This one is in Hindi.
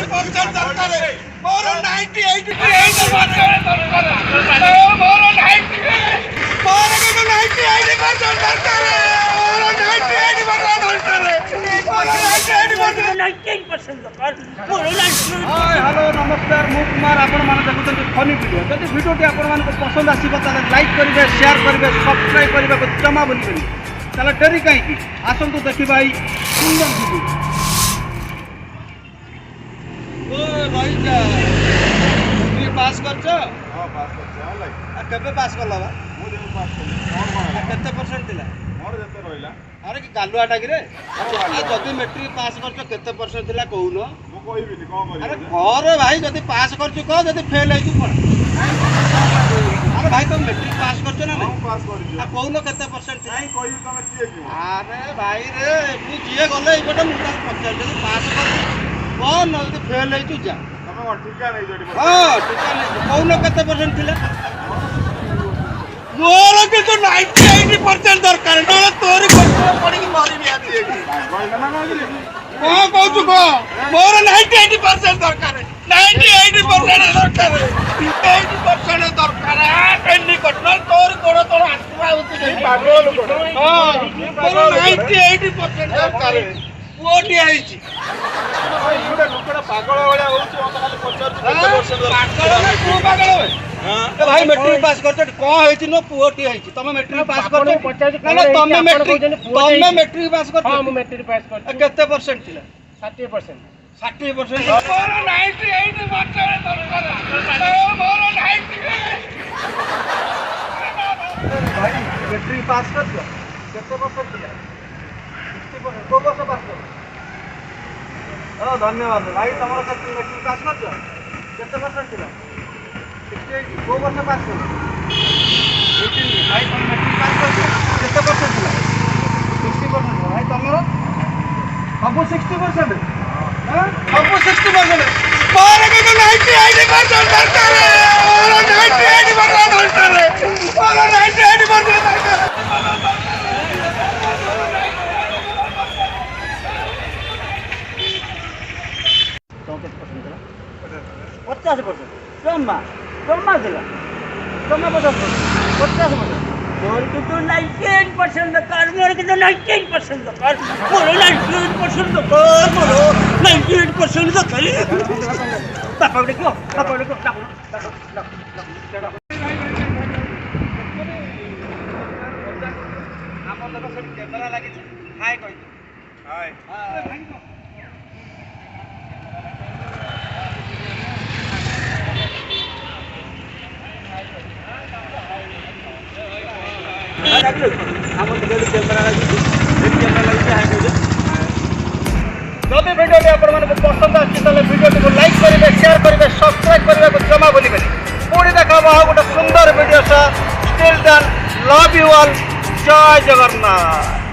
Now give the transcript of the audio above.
98% ଦରକାର ମୋର 98% ଦରକାର ମୋର 98% ଦରକାର हेलो नमस्कार मु कुमार आपण माने देखुछन फनी वीडियो जदि वीडियोटी आपण मानको पसंद आसीबो ताले लाइक करिवे शेयर करिवे सब्सक्राइब करिवे को जमा बोली करी ताले डरी काई की आसंतु देखि भाई सुंदर वीडियो ओ भाई जा तू पास करछ हां पास करछ लाइक आ केबे पास करला बा मु जे पास करछ मोर केते परसेंट दिला मोर जते रहइला अरे कि गालुआ टाकी रे आ जदि मैट्रिक पास करछ केते परसेंट दिला कहूनो मु कहबिनी कोन करी अरे घर भाई जदि पास करछ कह जदि फेल है तू कोन अरे भाई तुम मैट्रिक पास करछ ना हां पास करियो आ कहूनो केते परसेंट नहीं कोई तमे किए की अरे भाई रे तू जिए गले इबटे मुटा पचार जदि पास करछ कोन जदि फेल है तू जा तमे कोन ठीका नहीं जोडी हां ठीका नहीं कहूनो केते परसेंट थिला मोर के तो 98% दरकार न तोरी कष्ट पड़ी की मारी भी आती है कोन कहू तू को मोर 98% दरकार 98% दरकार 80% दरकार पेंडी कटना तोरी कोड़ तोड़ आसवा होती पागल कोड़ हां मोर 98% दरकार ओटी आईची भाई गुडा लोकड़ा पागल वाला होची ओता खाली 50% पागल ना तू पागल होय हां भाई मैट्रिक पास करछ को हेछि न पुओटी हेछि तमे मैट्रिक पास करछ ना तमे मैट्रिक पास करछ हां मु मैट्रिक पास करछ केते परसेंट थिला 60% 60% मोर 98% दरकार मोर 98 भाई मैट्रिक पास करछ केते परसेंट थिला 60% को वर्ष पास कर हां धन्यवाद भाई तमरा केते मैट्रिक पास करछ केते परसेंट थिला 68 को वर्ष पास कर 18 भाई तुम मैट्रिक पास करछ केते परसेंट थिला 60% भाई तमरा सब 60% हां सब 60% मोर के तो 98% दरकार मोर 98% दरकार मोर 98% दरकार 50% जम्मा जम्मा दिला जम्मा 50% मोर के तो 98% दरकार मोर के तो 98% दरकार मोर 98% दरकार मोर 98% दरकार पापा देखो हमर देखो सब कैमरा लागि छै हाय कहि हाय जदि वीडियो पसंद आए वीडियो को लाइक करेंगे शेयर करेंगे सब्सक्राइब करेंगे को जमा बोली पुणी देखा गोटे सुंदर video still done love you all जय जगन्नाथ।